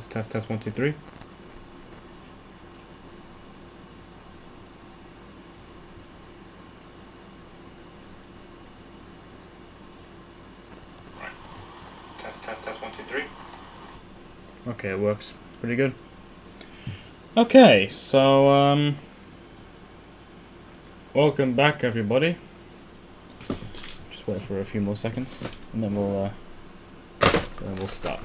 Test 1 2 3. Test 1 2 3. Okay, it works pretty good. Okay, so welcome back everybody. Just wait for a few more seconds and then we'll start.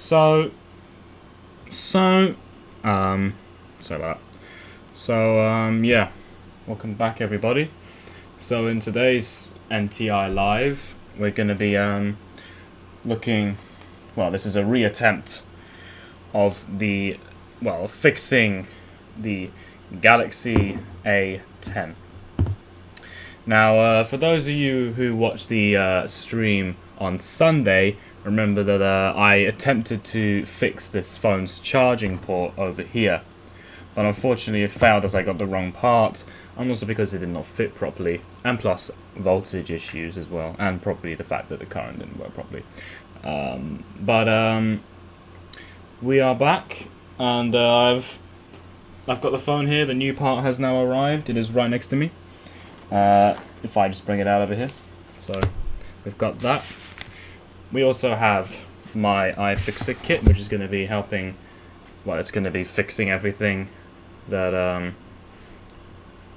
Sorry about that. Yeah, welcome back everybody. So in today's NTI live, we're going to be looking, well, this is a reattempt of fixing the Galaxy A10. Now, for those of you who watched the stream on Sunday, remember that I attempted to fix this phone's charging port over here, but unfortunately it failed as I got the wrong part, and also because it did not fit properly, and plus voltage issues as well, and probably the fact that the current didn't work properly. We are back, and I've got the phone here. The new part has now arrived. It is right next to me. If I just bring it out over here, so we've got that. We also have my iFixit kit, which is going to be helping. Well, it's going to be fixing everything that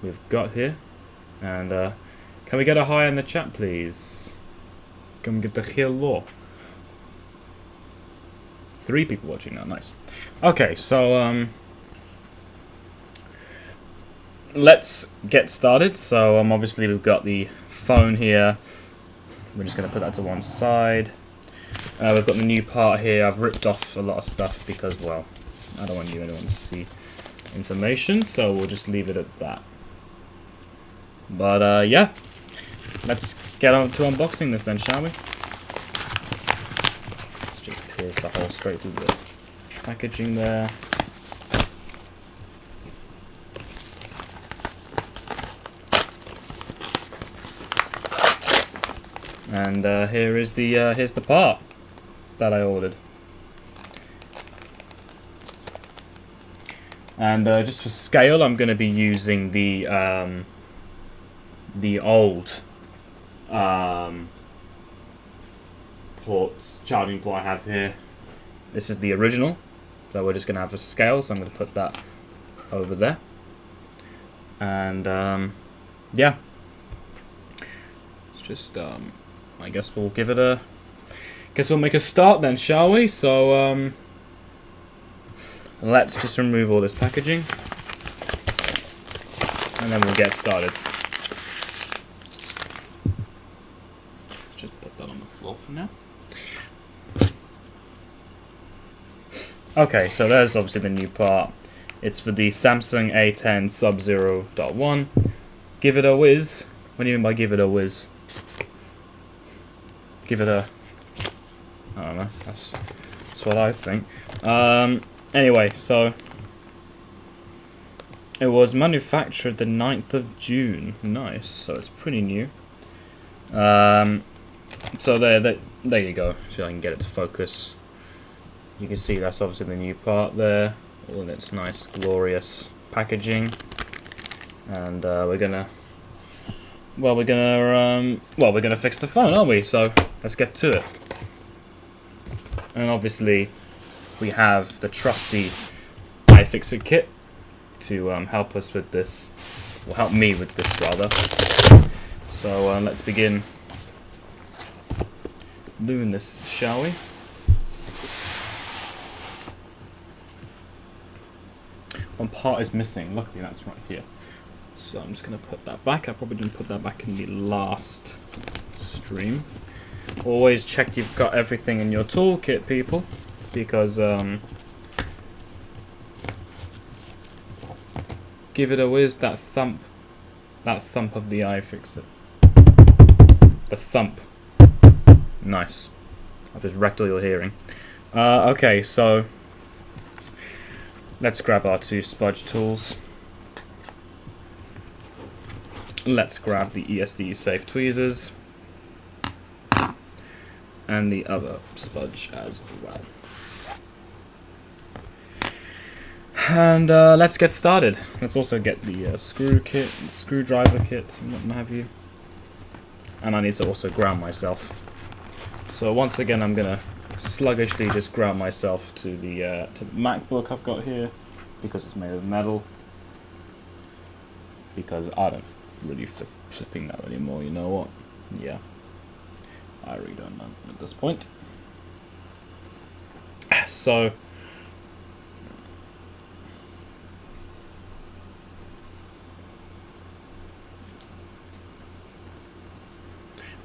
we've got here. And can we get a hi in the chat, please? Come get the hello. 3 people watching now, nice. Okay, so let's get started. So obviously we've got the phone here. We're just going to put that to one side. We've got the new part here. I've ripped off a lot of stuff because, well, I don't want anyone to see information, so we'll just leave it at that. But yeah, let's get on to unboxing this then, shall we? Let's just pierce the hole straight through the packaging there. And here's the part that I ordered. And just for scale, I'm going to be using the old charging port I have here. This is the original, so we're just going to have a scale. So I'm going to put that over there. And yeah, it's just I guess we'll give it a. Guess we'll make a start then, shall we? So let's just remove all this packaging, and then we'll get started. Just put that on the floor for now. Okay, so there's obviously the new part. It's for the Samsung A10 Sub-0.1. Give it a whiz. What do you mean by give it a whiz? Give it a... I don't know. That's what I think. Anyway, so... It was manufactured the 9th of June. Nice. So it's pretty new. So there you go. See if I can get it to focus. You can see that's obviously the new part there. All in its nice, glorious packaging. And we're gonna fix the phone, aren't we? So let's get to it. And obviously, we have the trusty iFixit kit to help us with this will help me with this rather. So let's begin doing this, shall we? One part is missing. Luckily, that's right here. So I'm just going to put that back. I probably didn't put that back in the last stream. Always check you've got everything in your toolkit, people, because give it a whiz. That thump of the eye, fix it. The thump. Nice. I've just wrecked all your hearing. Okay, so let's grab our two spudge tools. Let's grab the ESD safe tweezers and the other spudge as well. And let's get started. Let's also get the screw kit, the screwdriver kit, and what have you. And I need to also ground myself. So once again, I'm gonna sluggishly just ground myself to the MacBook I've got here because it's made of metal. Because I don't really flipping that anymore. You know what? Yeah, I really don't know at this point. So.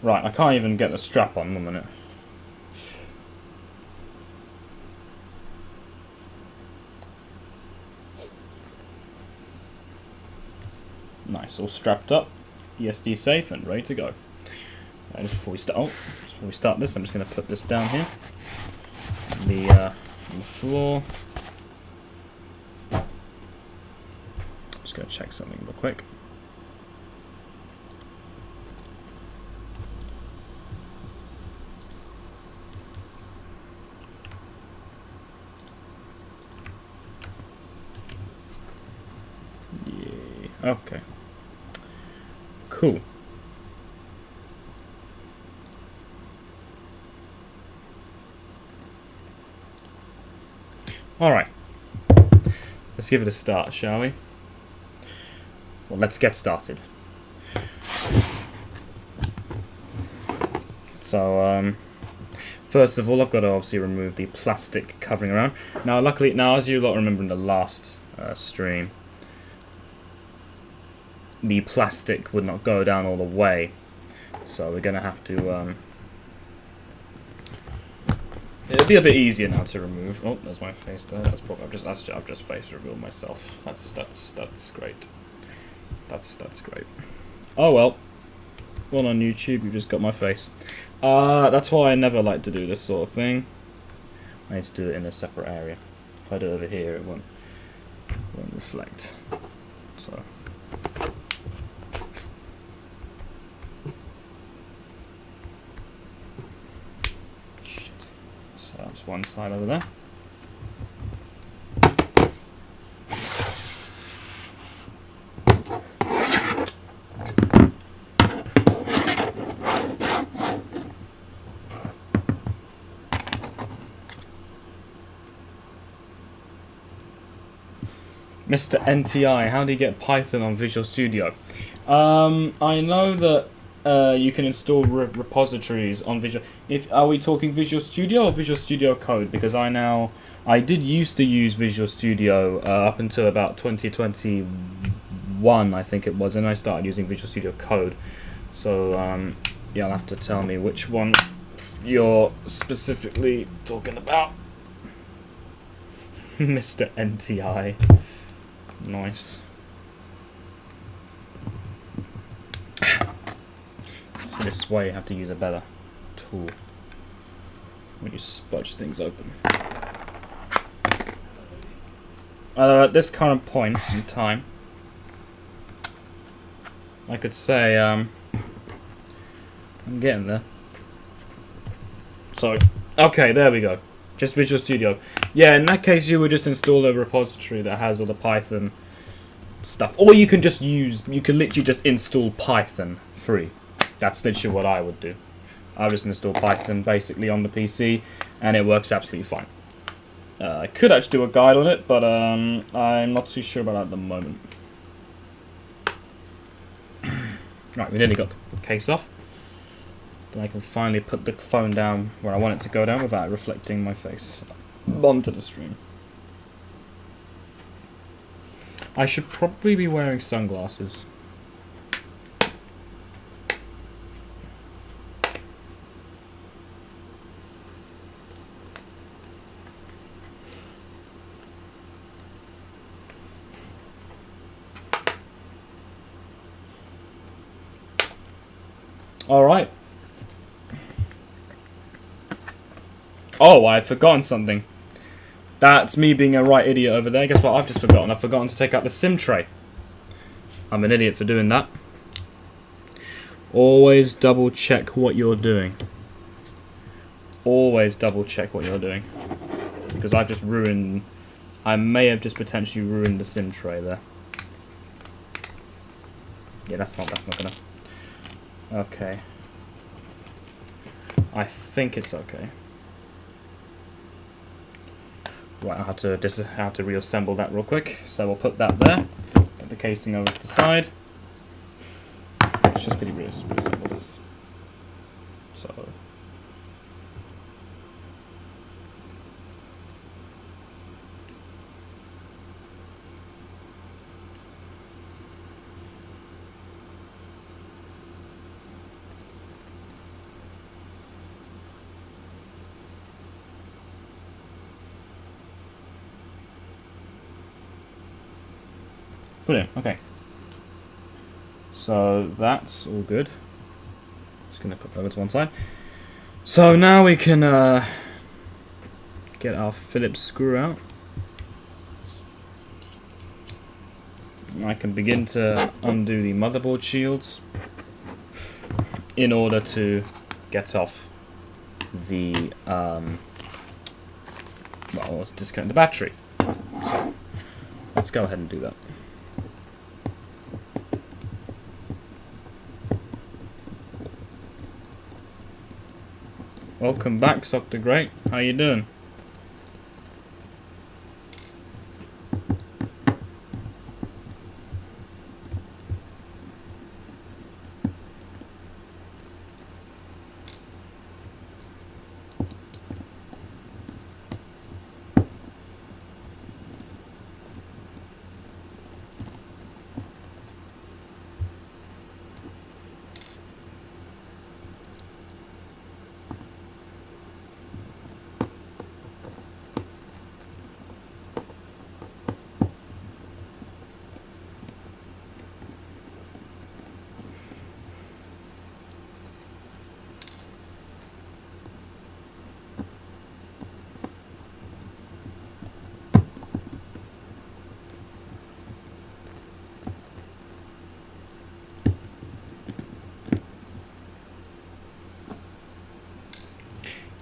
Right, I can't even get the strap on 1 minute. Nice, all strapped up, ESD safe and ready to go. Just before we start this, I'm just going to put this down here on the floor. Just going to check something real quick. Okay. Cool. Alright. Let's give it a start, shall we? Well, let's get started. So, first of all, I've got to obviously remove the plastic covering around. Now, luckily, as you lot remember in the last stream, the plastic would not go down all the way, so we're gonna have to it'll be a bit easier now to remove. Oh, there's my face there. That's probably I've just face revealed myself. That's great. That's great. Oh well. Well, on YouTube you just got my face. That's why I never like to do this sort of thing. I need to do it in a separate area. If I do it over here it won't reflect. So that's one side over there. Mr. NTI, how do you get Python on Visual Studio? I know that you can install repositories on Visual. Are we talking Visual Studio or Visual Studio Code? Because I did used to use Visual Studio up until about 2021, I think it was, and I started using Visual Studio Code. So yeah, you'll have to tell me which one you're specifically talking about. Mr. NTI. Nice. So this is why you have to use a better tool when you spudge things open. At this current point in time, I could say I'm getting there. So, okay, there we go. Just Visual Studio. Yeah, in that case, you would just install a repository that has all the Python stuff, or you can literally just install Python free. That's literally what I would do. I'll just install Python basically on the PC, and it works absolutely fine. I could actually do a guide on it, but I'm not too sure about that at the moment. Right, we nearly got the case off. Then I can finally put the phone down where I want it to go down without reflecting my face onto the stream. I should probably be wearing sunglasses. Alright. Oh, I've forgotten something. That's me being a right idiot over there. Guess what I've just forgotten? I've forgotten to take out the SIM tray. I'm an idiot for doing that. Always double check what you're doing. Always double check what you're doing. Because I've just ruined... I may have just potentially ruined the SIM tray there. Yeah, that's not gonna... Okay. I think it's okay. Right, I have to reassemble that real quick. So we'll put that there. Put the casing over to the side. Let's just really reassemble this. So. Brilliant, okay. So that's all good. Just gonna put that over to one side. So now we can get our Phillips screw out. I can begin to undo the motherboard shields in order to get off the well, let's disconnect the battery. So let's go ahead and do that. Welcome back, Sock the Great. How you doing?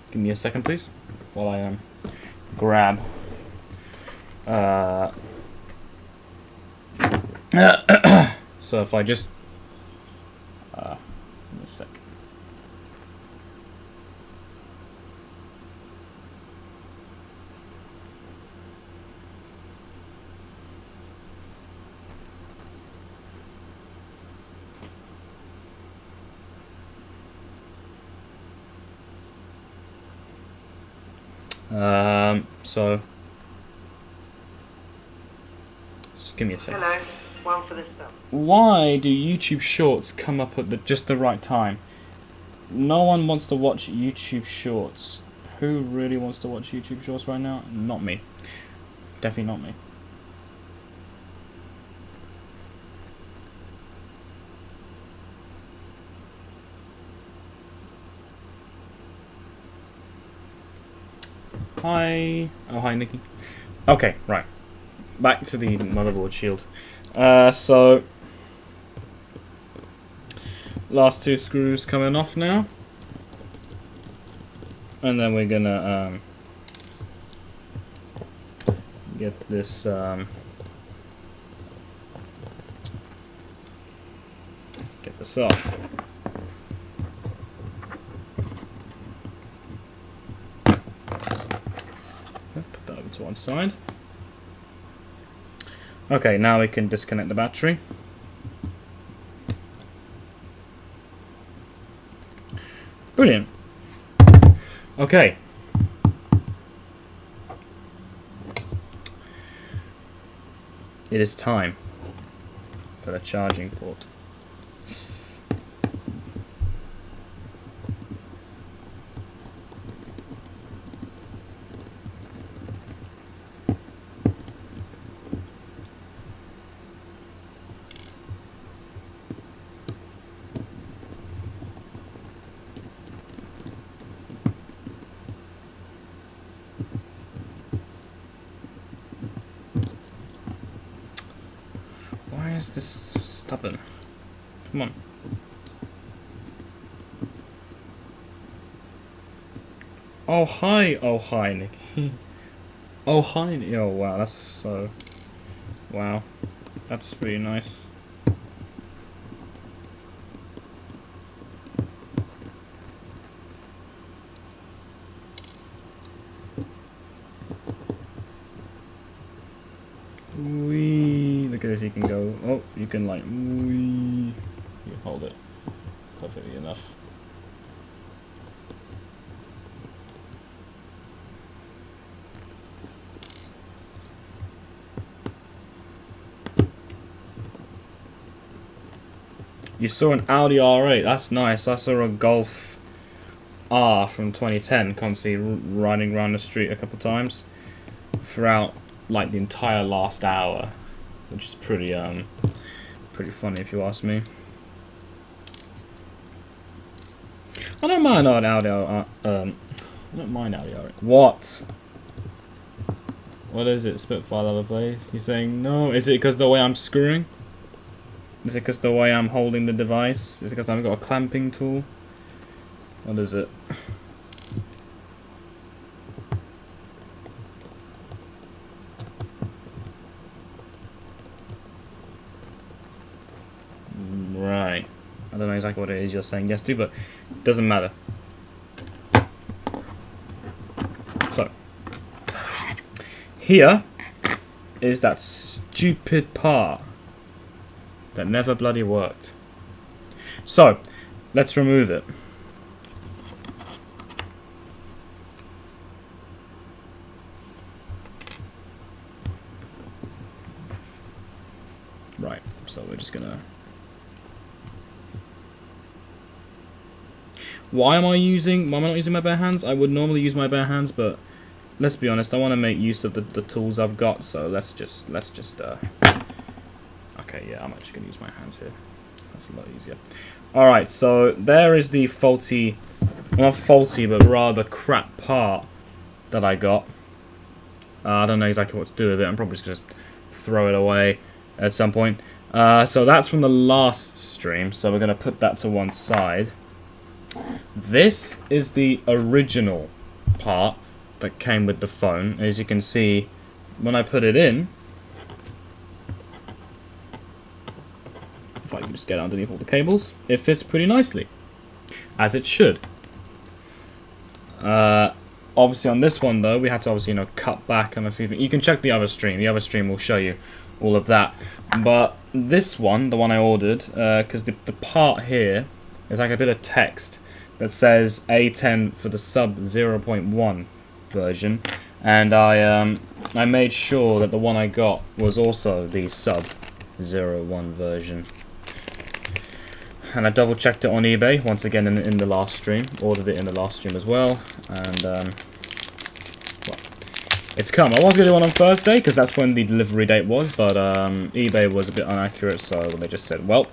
Give me a second, please, while I grab. So if I just give me a sec. So give me a second. Hello, one for this stuff. Why do YouTube Shorts come up at just the right time? No one wants to watch YouTube Shorts. Who really wants to watch YouTube Shorts right now? Not me. Definitely not me. Hi. Oh, hi, Nikki. Okay, right. Back to the motherboard shield. So, last two screws coming off now. And then we're gonna get this off. Put that over to one side. Okay, now we can disconnect the battery. Okay. It is time for the charging port. Why is this stubborn? Come on. Oh hi, Nick. Oh hi, oh wow, that's so... Wow, that's pretty nice. Wee, look at this, you can go, oh, you can like, wee, you hold it perfectly enough. You saw an Audi R8, that's nice. I saw a Golf R from 2010, constantly riding around the street a couple times throughout like the entire last hour, which is pretty funny if you ask me. I don't mind Audi I don't mind Audi R8. What? What is it? Spitfire level plays? You're saying no? Is it because the way I'm screwing? Is it because the way I'm holding the device? Is it because I've got a clamping tool? What is it? Right. I don't know exactly what it is you're saying yes to, but it doesn't matter. So, here is that stupid part that never bloody worked. So, let's remove it. Right, so we're just gonna... Why am I not using my bare hands? I would normally use my bare hands, but let's be honest, I want to make use of the tools I've got, so let's just okay, yeah, I'm actually gonna use my hands here. That's a lot easier. Alright, so there is the faulty, not faulty, but rather crap part that I got. I don't know exactly what to do with it. I'm probably just gonna throw it away at some point. So that's from the last stream, so we're gonna put that to one side. This is the original part that came with the phone. As you can see, when I put it in, if I can just get underneath all the cables, it fits pretty nicely, as it should. Obviously on this one though, we had to obviously, cut back on a few things. You can check the other stream. The other stream will show you all of that. But this one, the one I ordered, because the part here is like a bit of text that says A10 for the sub 0.1 version, and I made sure that the one I got was also the sub 0.1 version. And I double checked it on eBay once again in the last stream. Ordered it in the last stream as well, and well, it's come. I was going to do one on Thursday because that's when the delivery date was, but eBay was a bit inaccurate, so they just said, well,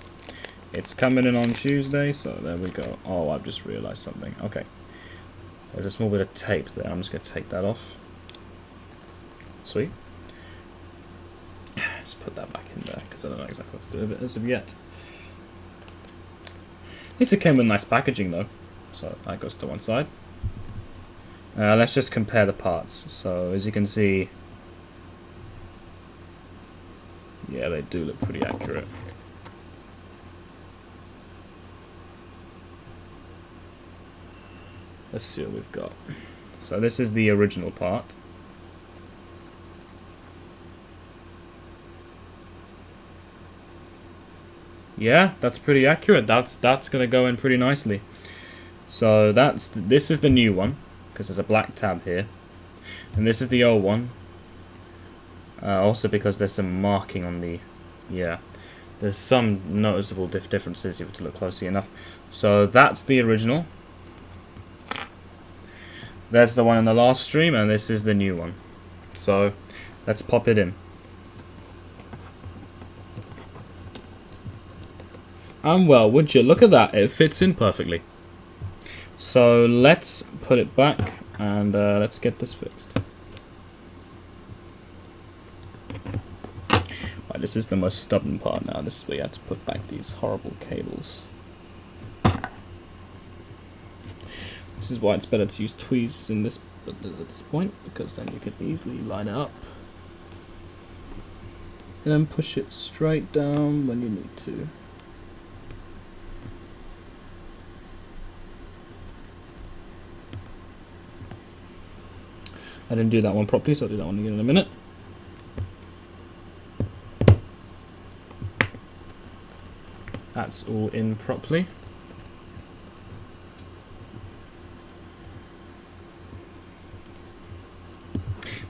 it's coming in on Tuesday, so there we go. Oh, I've just realised something. Okay, there's a small bit of tape there. I'm just going to take that off. Sweet. Just put that back in there because I don't know exactly what to do with it as of yet. At least it came with nice packaging though, so that goes to one side. Let's just compare the parts. So as you can see, yeah, they do look pretty accurate. Let's see what we've got. So this is the original part. Yeah, that's pretty accurate. That's gonna go in pretty nicely. So this is the new one. because there's a black tab here, and this is the old one. Also because there's some marking on the, yeah, there's some noticeable differences if you were to look closely enough. So that's the original. There's the one in the last stream, and this is the new one. So let's pop it in. And well, would you look at that? It fits in perfectly. So let's put it back and let's get this fixed. Right, this is the most stubborn part now. This is where you have to put back these horrible cables. This is why it's better to use tweezers in this at this point, because then you can easily line it up and then push it straight down when you need to. I didn't do that one properly, so I'll do that one again in a minute. That's all in properly.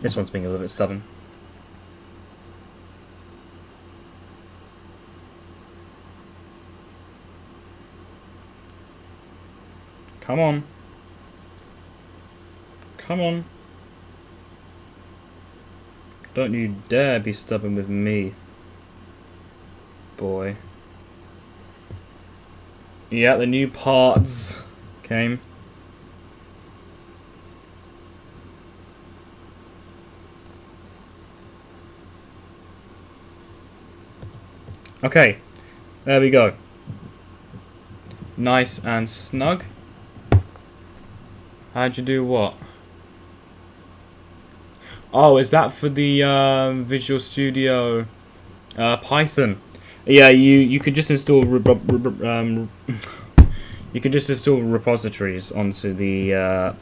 This one's being a little bit stubborn. Come on. Come on. Don't you dare be stubborn with me, boy. Yeah, the new parts came. Okay, there we go. Nice and snug. How'd you do what? Oh, is that for the Visual Studio Python? Yeah, you could just install you can just install repositories onto the.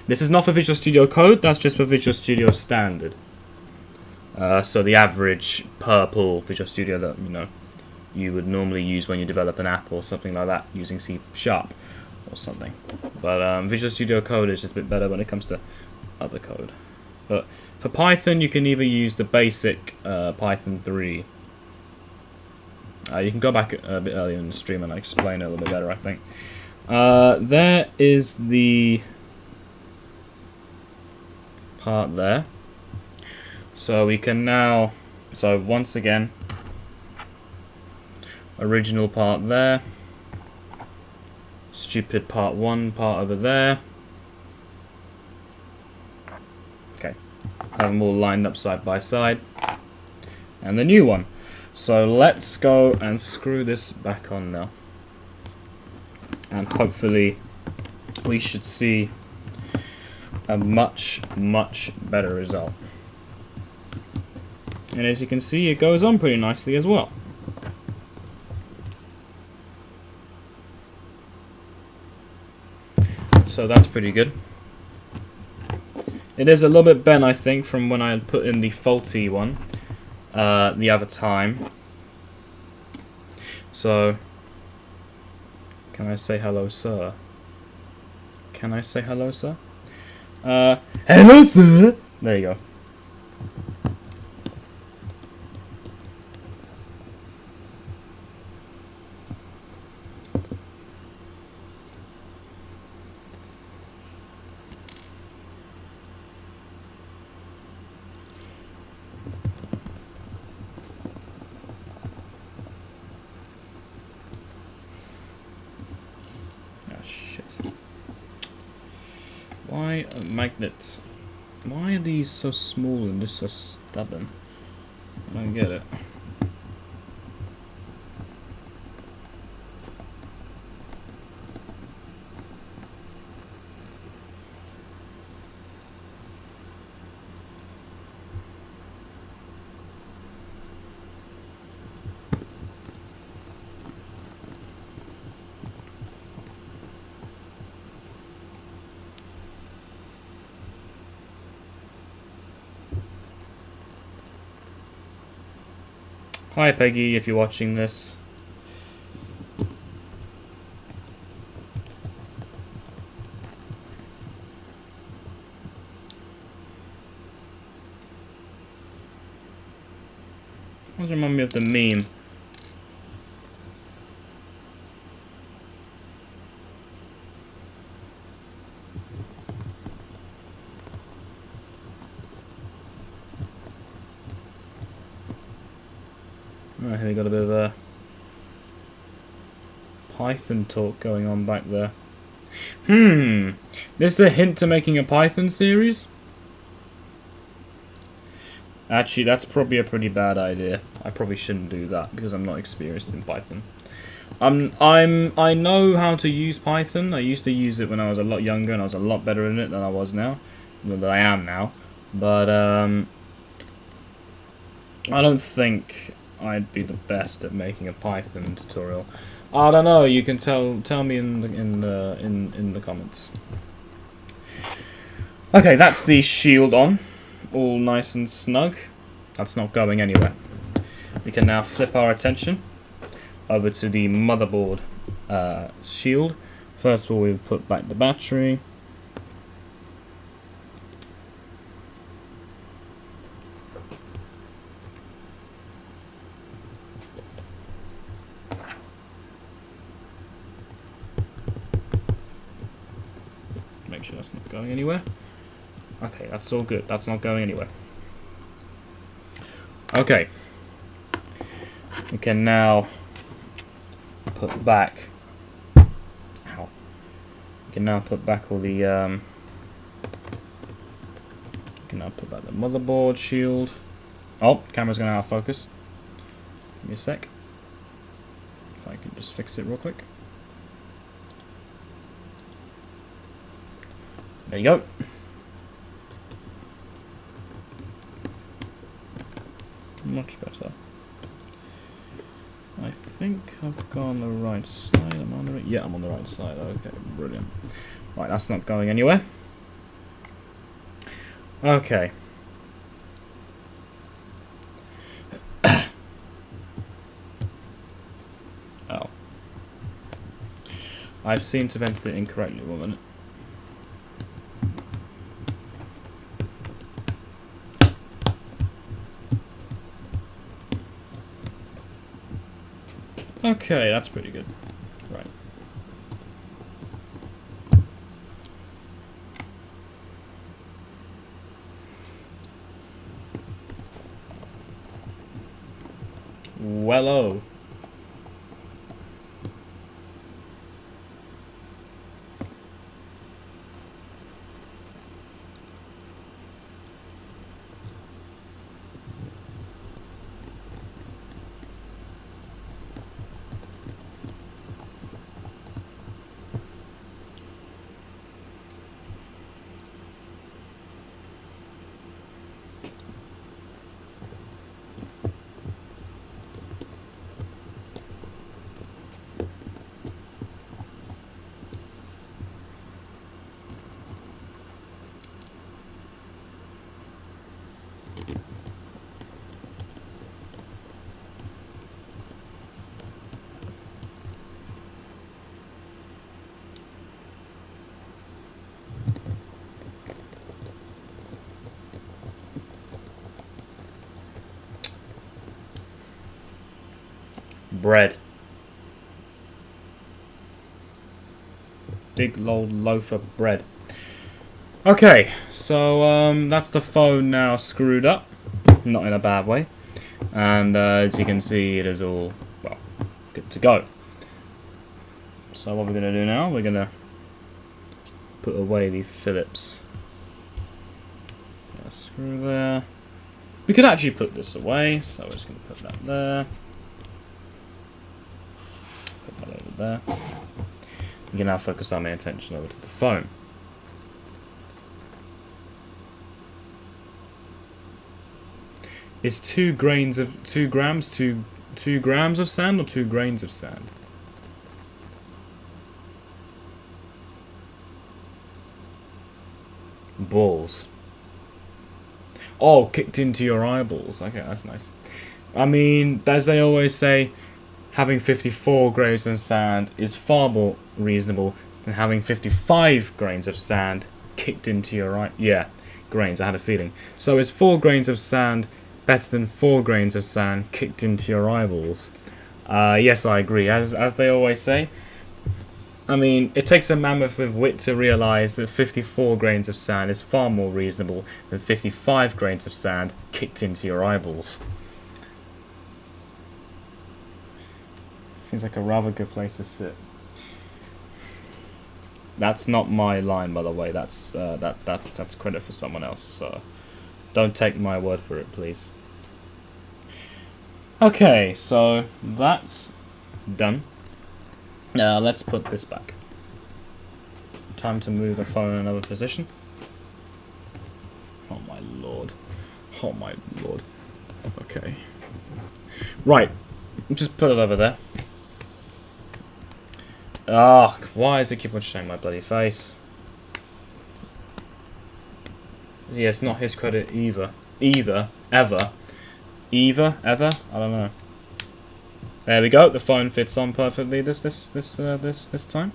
This is not for Visual Studio Code. That's just for Visual Studio Standard. So the average purple Visual Studio that you would normally use when you develop an app or something like that using C# or something. But Visual Studio Code is just a bit better when it comes to other code. But for Python, you can either use the basic Python 3. You can go back a bit earlier in the stream and I explain it a little bit better, I think. There is the part there. So we can now, so once again, original part there, stupid part 1 part over there. Okay, have them all lined up side by side, and the new one. So let's go and screw this back on now, and hopefully we should see a much better result. And as you can see, it goes on pretty nicely as well. So that's pretty good. It is a little bit bent, I think, from when I put in the faulty one the other time. So, can I say hello, sir? Can I say hello, sir? Hello, sir! There you go. Why are magnets? Why are these so small and just so stubborn? I don't get it. Hi Peggy, if you're watching this. Does remind me of the meme. Oh, here we got a bit of a Python talk going on back there. This is a hint to making a Python series? Actually, that's probably a pretty bad idea. I probably shouldn't do that because I'm not experienced in Python. I know how to use Python. I used to use it when I was a lot younger and I was a lot better in it than I was now. Than I am now. But I don't think I'd be the best at making a Python tutorial. I don't know. You can tell me in the comments. Okay, that's the shield on, all nice and snug. That's not going anywhere. We can now flip our attention over to the motherboard shield. First of all, we put back the battery. Make sure that's not going anywhere. Okay, that's all good. That's not going anywhere. Okay. We can now put back. Ow. We can now put back all the. We can now put back the motherboard shield. Oh, camera's going out of focus. Give me a sec. If I can just fix it real quick. There you go. Much better. I think I've gone the right side. I'm on the right. Yeah, I'm on the right side. Okay, brilliant. Right, that's not going anywhere. Okay. Oh. I've seemed to have entered it incorrectly. 1 minute. Okay, that's pretty good. Right. Well-o. Bread. Big old loaf of bread. Okay, so that's the phone now screwed up. Not in a bad way. And as you can see, it is all, well, good to go. So what we're going to do now, we're going to put away the Phillips screw there. We could actually put this away, so we're just going to put that there. Put that over there. We can now focus our main attention over to the phone. Is 2 grams of sand or 2 grains of sand? Balls. Oh, kicked into your eyeballs. Okay, that's nice. I mean, as they always say, having 54 grains of sand is far more reasonable than having 55 grains of sand kicked into your eye. Yeah, grains, I had a feeling. So is 4 grains of sand better than 4 grains of sand kicked into your eyeballs. Yes, I agree. As they always say, I mean, it takes a mammoth with wit to realise that 54 grains of sand is far more reasonable than 55 grains of sand kicked into your eyeballs. Seems like a rather good place to sit. That's not my line, by the way. That's credit for someone else. So don't take my word for it, please. Okay, so that's done. Let's put this back. Time to move the phone in another position. Oh my lord. Oh my lord. Okay. Right. Just put it over there. Ah, why does it keep on showing my bloody face? Yeah, it's not his credit either. Ever. Ever? I don't know. There we go. The phone fits on perfectly this time.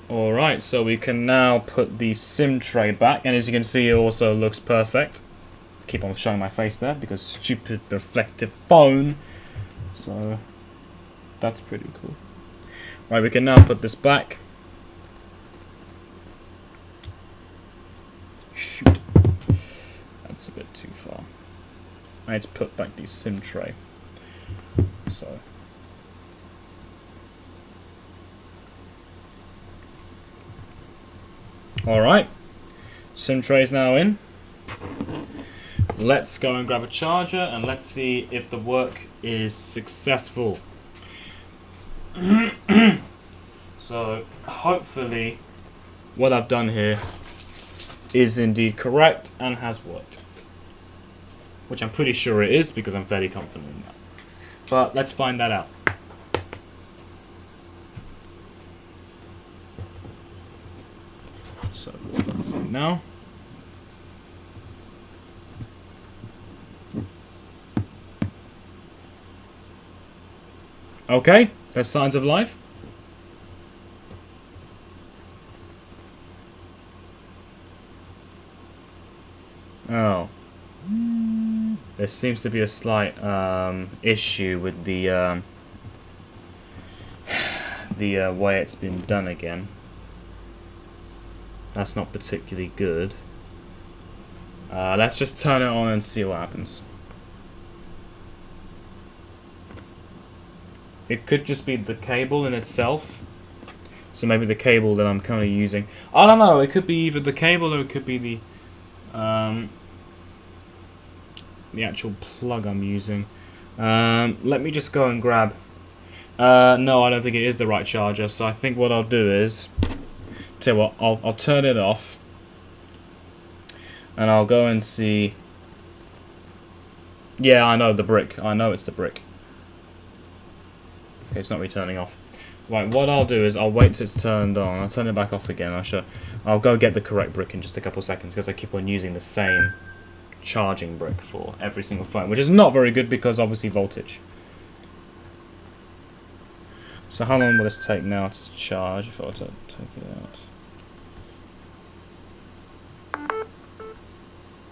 Alright, so we can now put the SIM tray back, and as you can see, it also looks perfect. Keep on showing my face there because stupid reflective phone. So that's pretty cool. Right, we can now put this back. Shoot. That's a bit too far. I need to put back the SIM tray. So. Alright. SIM tray is now in. Let's go and grab a charger and let's see if the work is successful. So hopefully what I've done here is indeed correct and has worked, which I'm pretty sure it is because I'm fairly confident in that, but let's find that out. So let's put this in now. Okay, there's signs of life. Oh. There seems to be a slight issue with the way it's been done again. That's not particularly good. Let's just turn it on and see what happens. It could just be the cable in itself. So maybe the cable that I'm currently using. I don't know. It could be either the cable or it could be the actual plug I'm using. Let me just go and grab. No, I don't think it is the right charger. So I think what I'll do is, tell you what, I'll turn it off, and I'll go and see. Yeah, I know the brick. I know it's the brick. Okay, it's not returning off. Right, what I'll do is I'll wait till it's turned on. I'll turn it back off again. I'll go get the correct brick in just a couple of seconds because I keep on using the same charging brick for every single phone, which is not very good because obviously voltage. So how long will this take now to charge if I were to take it out?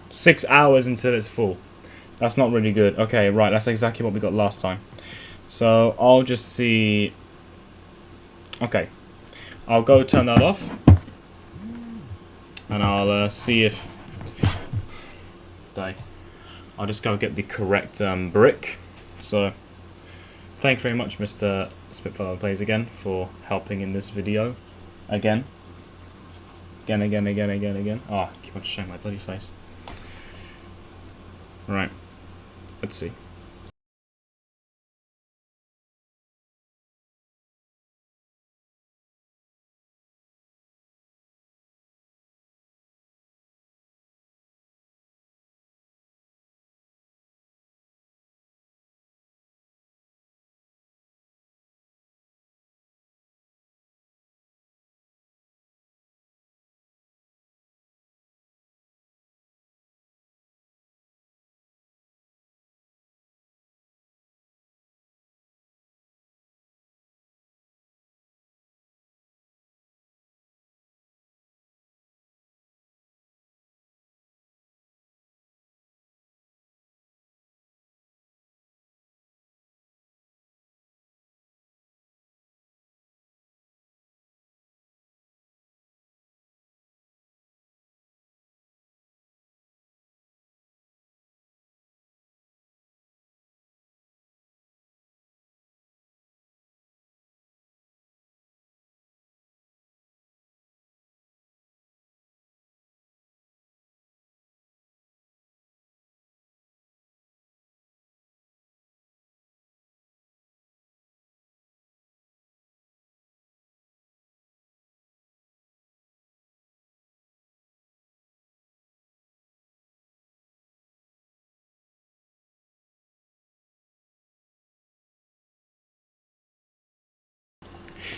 6 hours until it's full. That's not really good. Okay, right, that's exactly what we got last time. So I'll just see. Okay, I'll go turn that off, and I'll see if I'll just go get the correct brick. So thank you very much, Mr. Spitfire Plays again, for helping in this video. Again. Oh, I keep on showing my bloody face. Right. Let's see.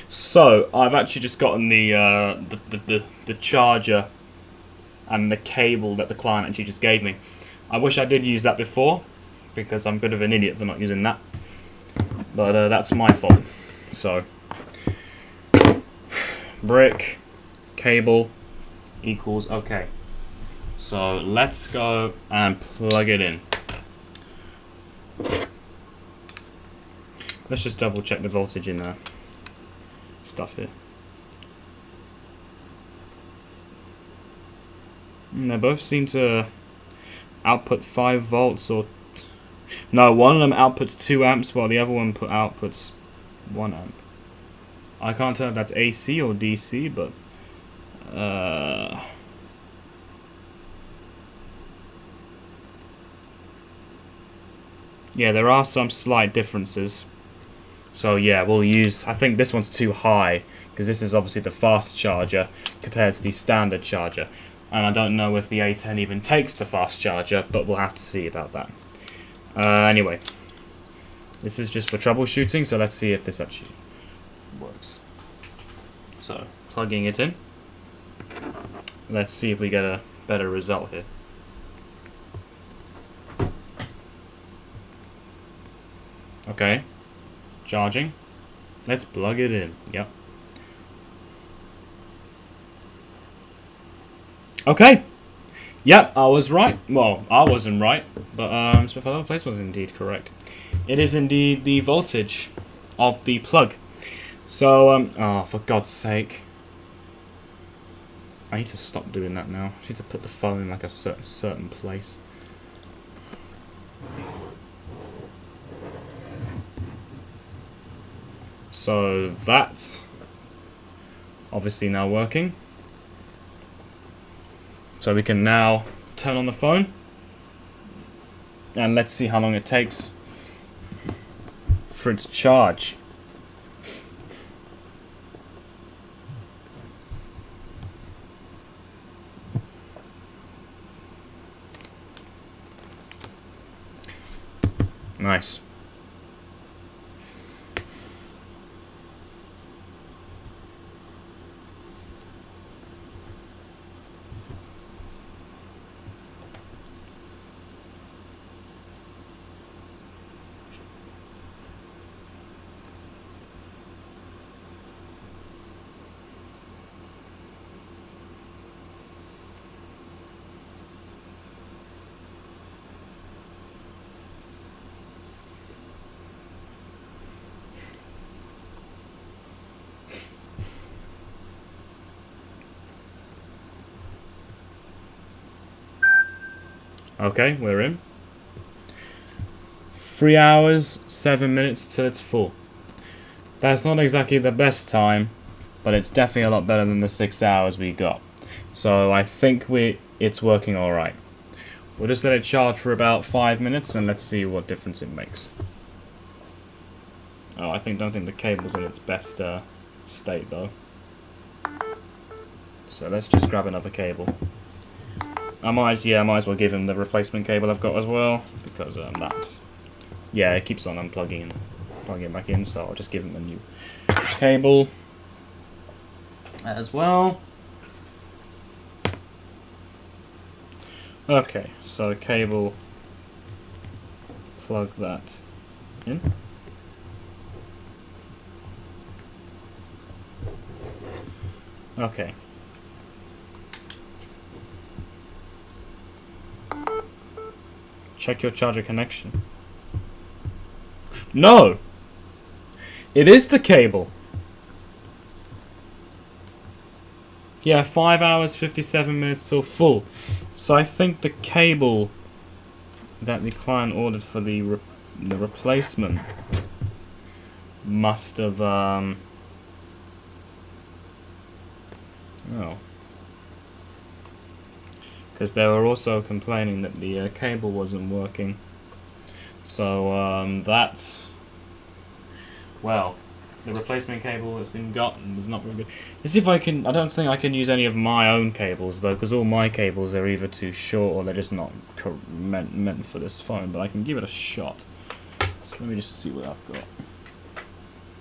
So I've actually just gotten the charger and the cable that the client actually just gave me. I wish I did use that before, because I'm a bit of an idiot for not using that. But that's my fault. So brick, cable equals okay. So let's go and plug it in. Let's just double check the voltage in stuff here. They both seem to output 5 volts or... No, one of them outputs 2 amps while the other one outputs 1 amp. I can't tell if that's AC or DC, but... yeah, there are some slight differences. So yeah, we'll use... I think this one's too high, because this is obviously the fast charger compared to the standard charger. And I don't know if the A10 even takes the fast charger, but we'll have to see about that. Anyway, this is just for troubleshooting, so let's see if this actually works. So, plugging it in. Let's see if we get a better result here. Okay, charging. Let's plug it in. Yep. Okay. Yep, I was right. Well, I wasn't right, but Smith & Place was indeed correct. It is indeed the voltage of the plug. So, oh, for God's sake. I need to stop doing that now. I need to put the phone in like a certain place. So that's obviously now working. So we can now turn on the phone, and let's see how long it takes for it to charge. Nice. Okay, we're in. 3 hours, 7 minutes till it's full. That's not exactly the best time, but it's definitely a lot better than the 6 hours we got. So I think it's working alright. We'll just let it charge for about 5 minutes and let's see what difference it makes. Oh, don't think the cable's in its best state though. So let's just grab another cable. I might as well give him the replacement cable I've got as well, because it keeps on unplugging and plugging it back in, so I'll just give him a new cable as well. Okay, so cable, plug that in. Okay. Check your charger connection. No! It is the cable. Yeah, 5 hours, 57 minutes till full. So I think the cable that the client ordered for the replacement must have, oh. Because they were also complaining that the cable wasn't working. So that's... Well, the replacement cable that's been gotten is not very good. Let's see if I can... I don't think I can use any of my own cables though, because all my cables are either too short or they're just not meant for this phone, but I can give it a shot. So let me just see what I've got.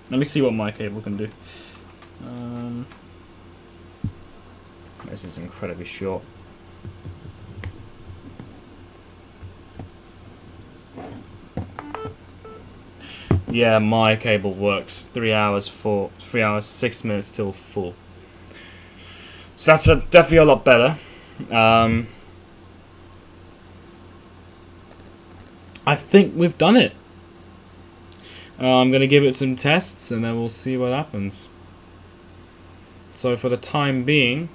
Let me see what my cable can do. This is incredibly short. Yeah, my cable works. 3 hours 6 minutes till full. So that's definitely a lot better. I think we've done it. I'm going to give it some tests and then we'll see what happens. So for the time being,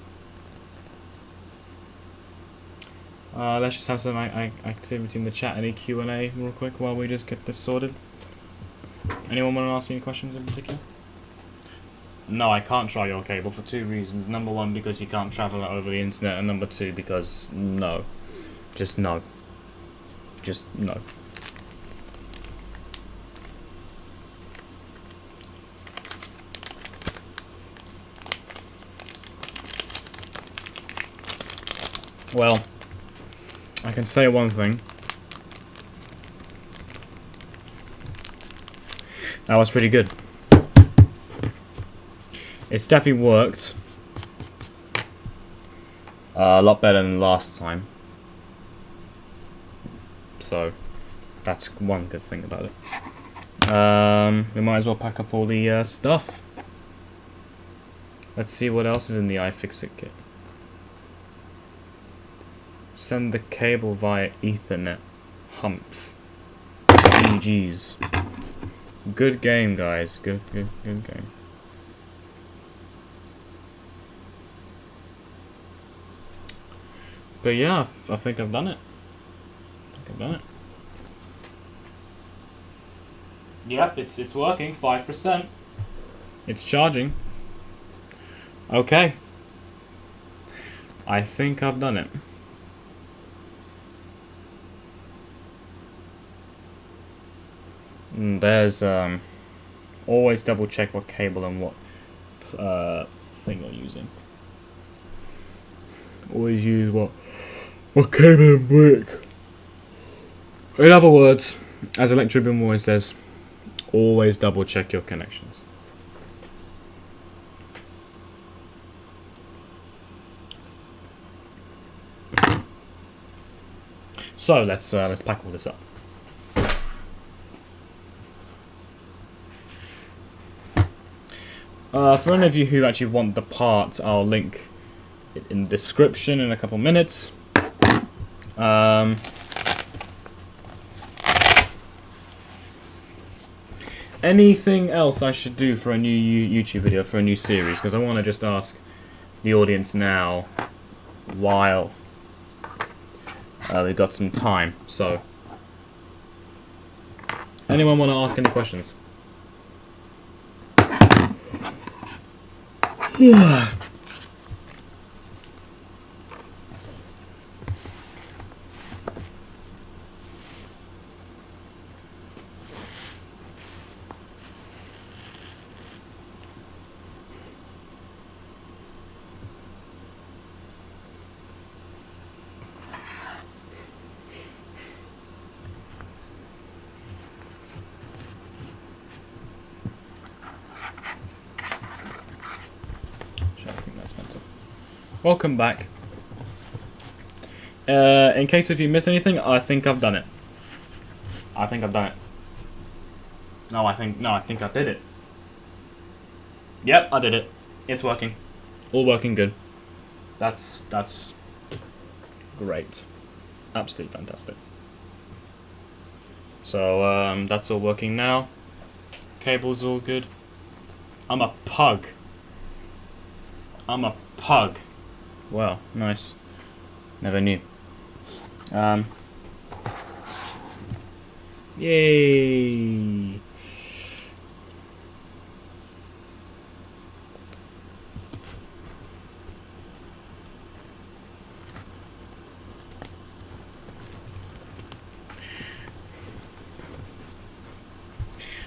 let's just have some activity in the chat. Any Q&A real quick while we just get this sorted? Anyone want to ask any questions in particular? No, I can't try your cable for 2 reasons. Number 1, because you can't travel it over the internet, and number 2, because no. Just no. Just no. Well, I can say one thing. That was pretty good. It's definitely worked. A lot better than last time. So, that's one good thing about it. We might as well pack up all the stuff. Let's see what else is in the iFixit kit. Send the cable via Ethernet. Humph. GG's. Good game, guys. Good game. But yeah, I think I've done it. Yep, it's working. 5%. It's charging. Okay. I think I've done it. There's always double check what cable and what thing you're using. Always use what cable and brick. In other words, as Electroboom always says, always double check your connections. So let's pack all this up. For any of you who actually want the part, I'll link it in the description in a couple minutes. Anything else I should do for a new YouTube video, for a new series? Because I want to just ask the audience now, while we've got some time. So, anyone want to ask any questions? Welcome back. In case if you miss anything, I think I've done it. No, I think I did it. Yep, I did it. It's working. All working good. That's great. Absolutely fantastic. So that's all working now. Cable's all good. I'm a pug. Wow, nice. Never knew. Yay!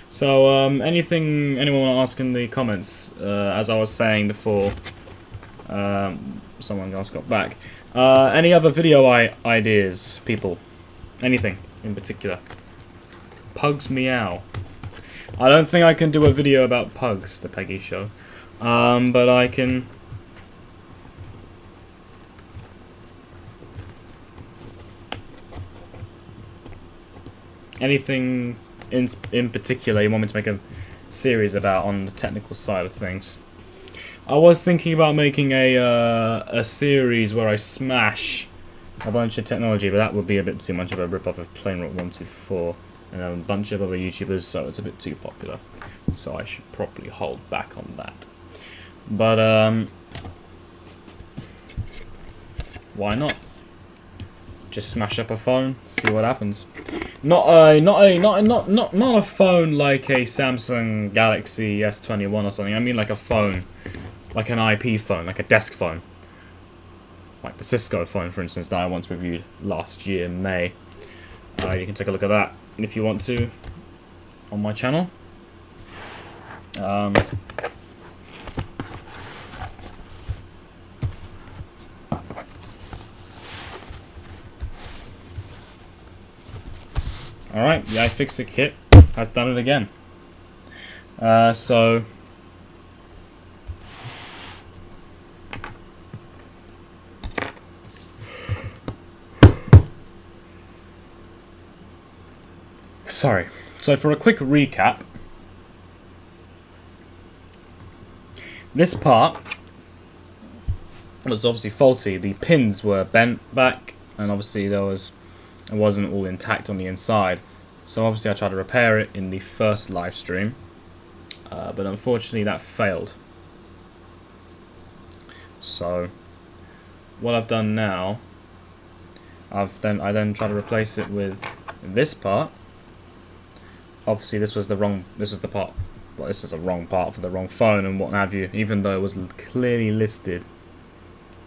So, anything anyone want to ask in the comments? As I was saying before, someone else got back. Any other video ideas, people? Anything in particular? Pugs meow. I don't think I can do a video about Pugs, the Peggy Show, but I can. Anything in particular you want me to make a series about on the technical side of things? I was thinking about making a series where I smash a bunch of technology, but that would be a bit too much of a rip-off of Plain Rock 124 and a bunch of other YouTubers, so it's a bit too popular. So I should probably hold back on that. But why not? Just smash up a phone, see what happens. Not a phone like a Samsung Galaxy S21 or something. I mean like a phone, like an IP phone, like a desk phone, like the Cisco phone, for instance, that I once reviewed last year in May. You can take a look at that if you want to on my channel. Alright, the iFixit kit has done it again. So for a quick recap, this part was obviously faulty. The pins were bent back, and obviously it wasn't all intact on the inside. So obviously I tried to repair it in the first live stream, but unfortunately that failed. So what I've done now, I then tried to replace it with this part. Obviously this was the part. Well, this is a wrong part for the wrong phone and what have you. Even though it was clearly listed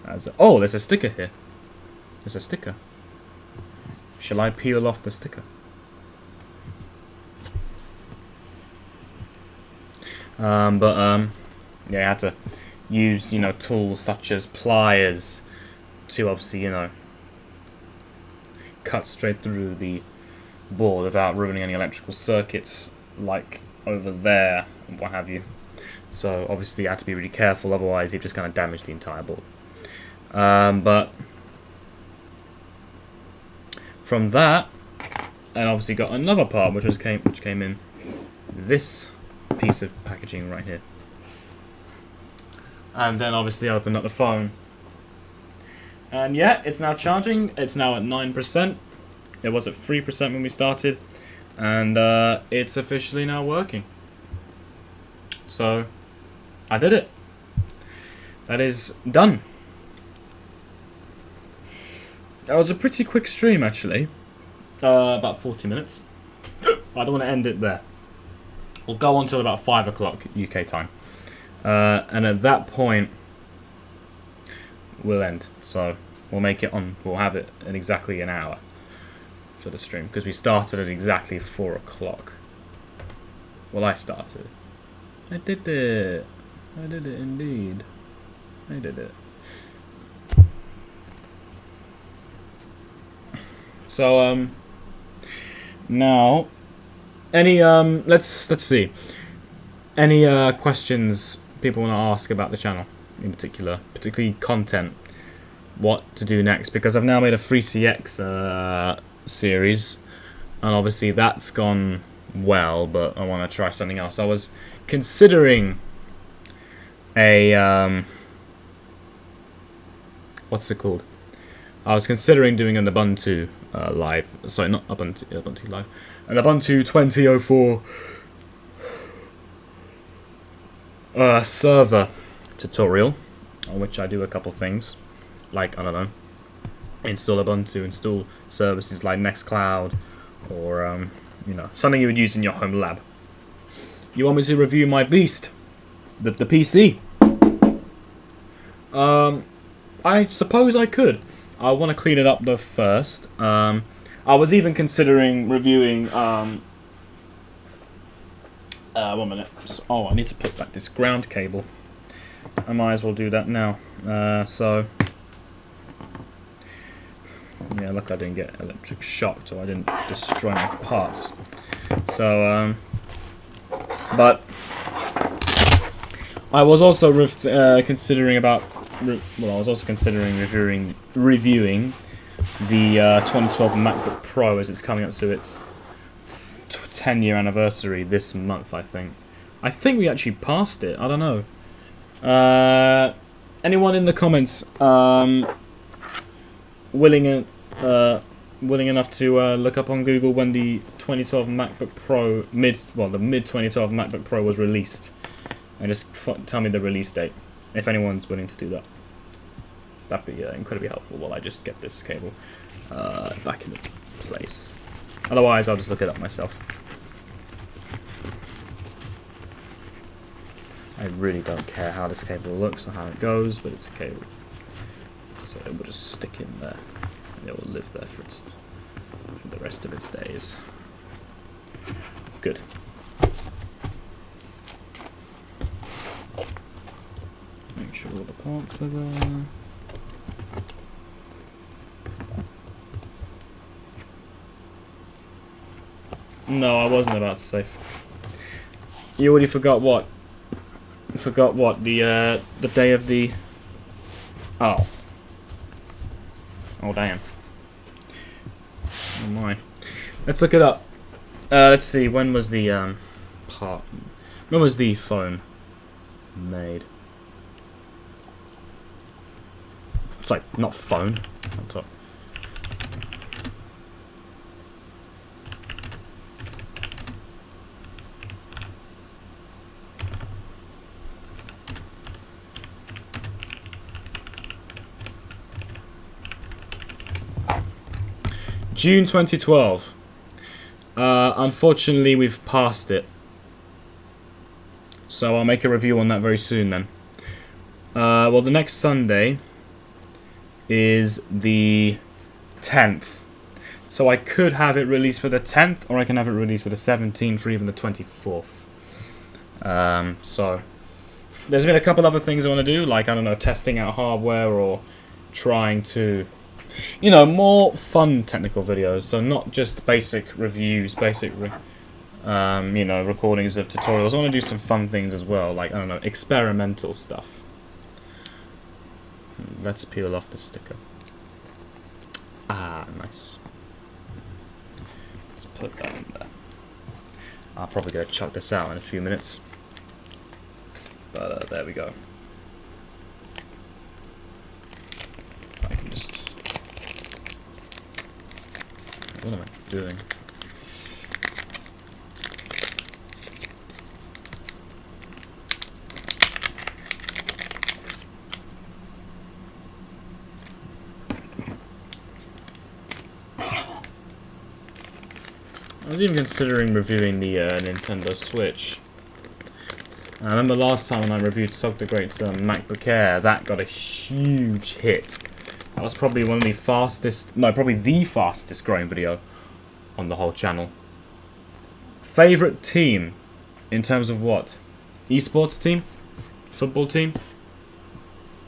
as oh, there's a sticker here. There's a sticker. Shall I peel off the sticker? Yeah, I had to use, tools such as pliers to obviously, cut straight through the board without ruining any electrical circuits, like over there and what have you. So obviously I had to be really careful, otherwise you've just kind of damaged the entire board. But from that, and obviously got another part which came in this piece of packaging right here. And then obviously I opened up the phone. And yeah, it's now charging. It's now at 9%. It was at 3% when we started. And it's officially now working. So, I did it. That is done. That was a pretty quick stream, actually. About 40 minutes. I don't want to end it there. We'll go on till about 5 o'clock UK time. And at that point, we'll end. So, we'll have it in exactly an hour for the stream. Because we started at exactly 4 o'clock. Well, I started. I did it. I did it indeed. I did it. So, now, any, let's see. Any, questions people want to ask about the channel, in particularly content, what to do next, because I've now made a 3CX, series, and obviously that's gone well, but I want to try something else. I was considering a, what's it called? I was considering doing an Ubuntu live. Sorry, not Ubuntu live. An Ubuntu 2004 server tutorial, on which I do a couple things, like, I don't know, install Ubuntu, install services like Nextcloud, or something you would use in your home lab. You want me to review my beast, the PC? I suppose I could. I want to clean it up though first. I was even considering reviewing. 1 minute. Oh, I need to put back this ground cable. I might as well do that now. So, yeah, look, I didn't get electric shocked, or I didn't destroy my parts. So, But I was also considering about. Well, I was also considering reviewing the 2012 MacBook Pro as it's coming up to its 10-year anniversary this month. I think we actually passed it. I don't know. Anyone in the comments willing enough to look up on Google when the 2012 MacBook Pro the mid 2012 MacBook Pro was released, and just tell me the release date if anyone's willing to do that. That'd be incredibly helpful while I just get this cable back in its place. Otherwise, I'll just look it up myself. I really don't care how this cable looks or how it goes, but it's a cable. So it will just stick in there, and it will live there for the rest of its days. Good. Make sure all the parts are there. No, I wasn't about to say. You already forgot what? Forgot what? The day of the. Oh. Oh damn. Oh my. Let's look it up. Let's see. When was the part? When was the phone made? It's like not phone. On top. June 2012. Unfortunately, we've passed it. So I'll make a review on that very soon then. Well, the next Sunday is the 10th. So I could have it released for the 10th, or I can have it released for the 17th, or even the 24th. So there's been a couple other things I want to do, like, I don't know, testing out hardware or trying to... You know, more fun technical videos, so not just basic reviews, you know, recordings of tutorials. I want to do some fun things as well, like, I don't know, experimental stuff. Let's peel off the sticker. Ah, nice. Let's put that in there. I'll probably go chuck this out in a few minutes. But there we go. I can just... What am I doing? I was even considering reviewing the Nintendo Switch. I remember last time when I reviewed Sock the Great's MacBook Air, that got a huge hit. That was probably one of the fastest, no, probably the fastest growing video on the whole channel. Favourite team, in terms of what? Esports team? Football team?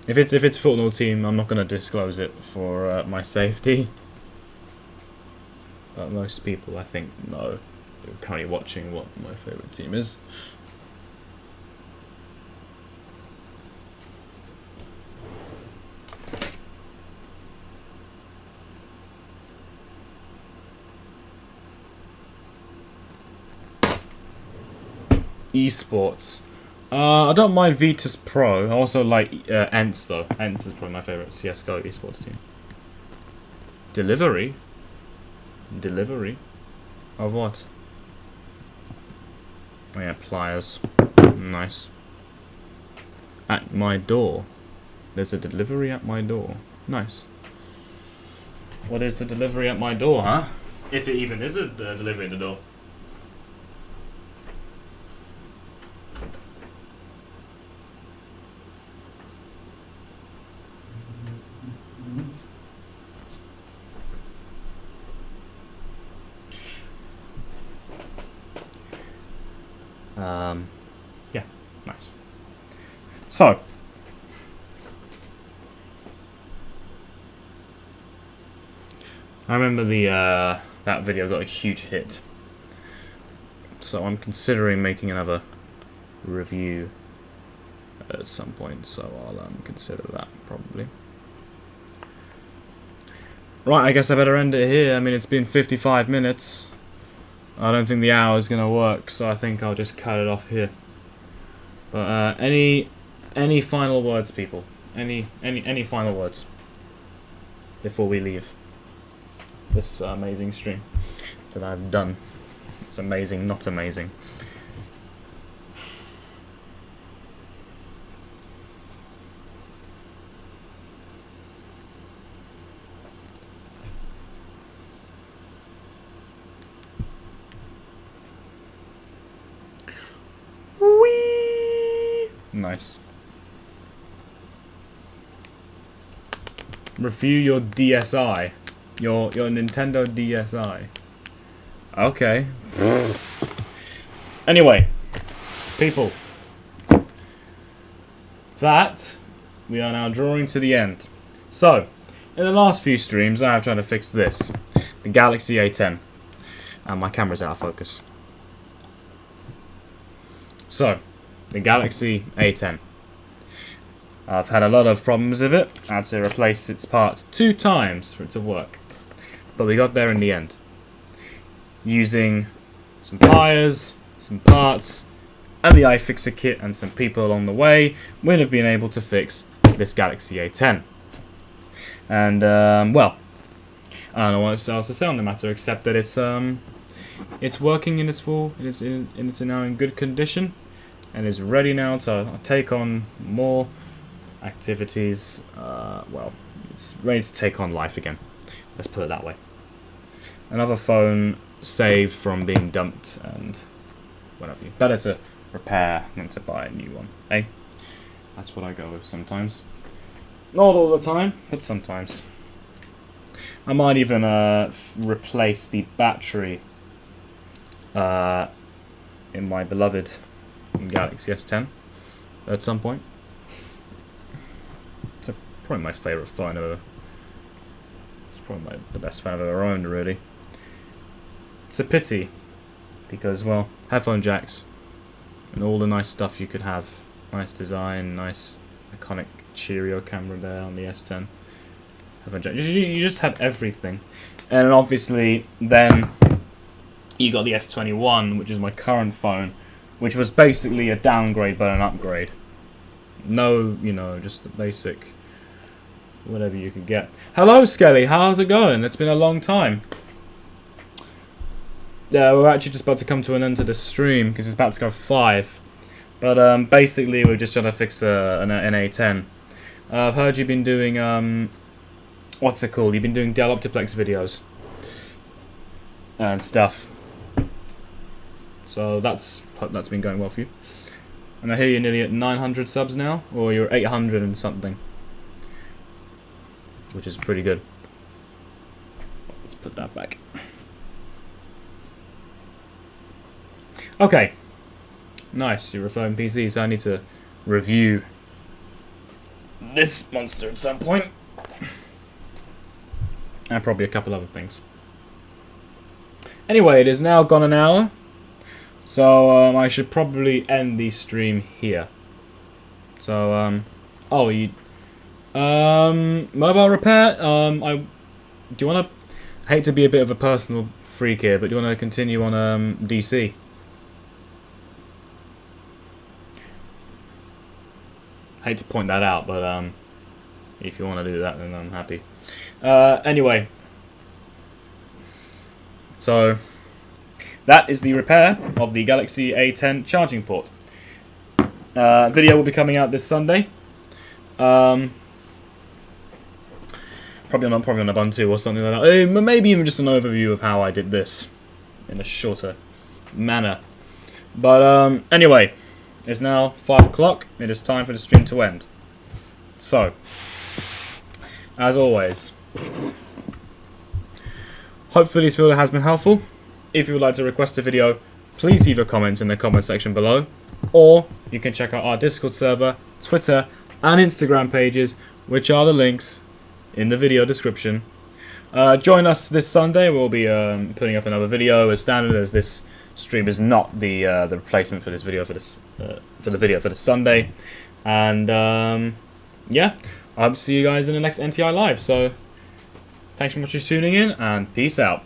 If it's football team, I'm not going to disclose it for my safety. But most people, I think, know, who are currently watching, what my favourite team is. Esports. I don't mind Vitus Pro. I also like Ents though. Ents is probably my favourite CSGO esports team. Delivery? Delivery? Of what? Oh yeah, pliers. Nice. At my door. There's a delivery at my door. Nice. What is the delivery at my door, huh? If it even is a delivery at the door. Yeah, nice. So, I remember the that video got a huge hit. so I'm considering making another review at some point, so I'll consider that probably. Right, I guess I better end it here. I mean, it's been 55 minutes. I don't think the hour is going to work, so I think I'll just cut it off here. But any final words, people? Any final words before we leave this amazing stream that I've done? It's amazing, not amazing. Whee! Nice. Review your DSi. Your Nintendo DSi. Okay. Anyway, people, that we are now drawing to the end. So, in the last few streams, I have tried to fix this, the Galaxy A10, and my camera's out of focus. So, the Galaxy A10. I've had a lot of problems with it. I had to replace its parts 2 times for it to work, but we got there in the end. Using some pliers, some parts, and the iFixer kit and some people along the way, we'd have been able to fix this Galaxy A10. And, well, I don't know what else to say on the matter except that it's working in its full, it's now in good condition, and is ready now to take on more activities. Well, it's ready to take on life again. Let's put it that way. Another phone saved from being dumped and whatever. Better to repair than to buy a new one, eh? That's what I go with sometimes. Not all the time, but sometimes. I might even replace the battery in my beloved Galaxy S10 at some point. It's probably my favourite phone ever. It's probably the best phone I've ever owned, really. It's a pity, because, well, headphone jacks and all the nice stuff you could have. Nice design, nice iconic Cheerio camera there on the S10. Headphone jack. You just had everything. And obviously, then you got the S21, which is my current phone, which was basically a downgrade but an upgrade. No, you know, just the basic whatever you could get. Hello, Skelly. How's it going? It's been a long time. We're actually just about to come to an end to the stream because it's about to go 5. But basically, we're just trying to fix an A10. I've heard you've been doing what's it called? You've been doing Dell Optiplex videos and stuff. So hope that's been going well for you. And I hear you're nearly at 900 subs now, or you're 800 and something, which is pretty good. Let's put that back. Okay, nice. You're referring PCs. I need to review this monster at some point, and probably a couple other things. Anyway, it is now gone an hour, so I should probably end the stream here. So, oh, you, mobile repair. Do you want to? I hate to be a bit of a personal freak here, but do you want to continue on DC? Hate to point that out, but if you want to do that, then I'm happy. Anyway, so that is the repair of the Galaxy A10 charging port. Video will be coming out this Sunday. Probably on Ubuntu or something like that. Maybe even just an overview of how I did this in a shorter manner. But anyway. It's now 5 o'clock. It is time for the stream to end. So, as always, hopefully this video has been helpful. If you would like to request a video, please leave a comment in the comment section below, or you can check out our Discord server, Twitter, and Instagram pages, which are the links in the video description. Join us this Sunday. We'll be putting up another video as standard as this stream is not the replacement for this video for this Sunday. And yeah, I hope to see you guys in the next NTI live. So thanks so much for tuning in, and peace out.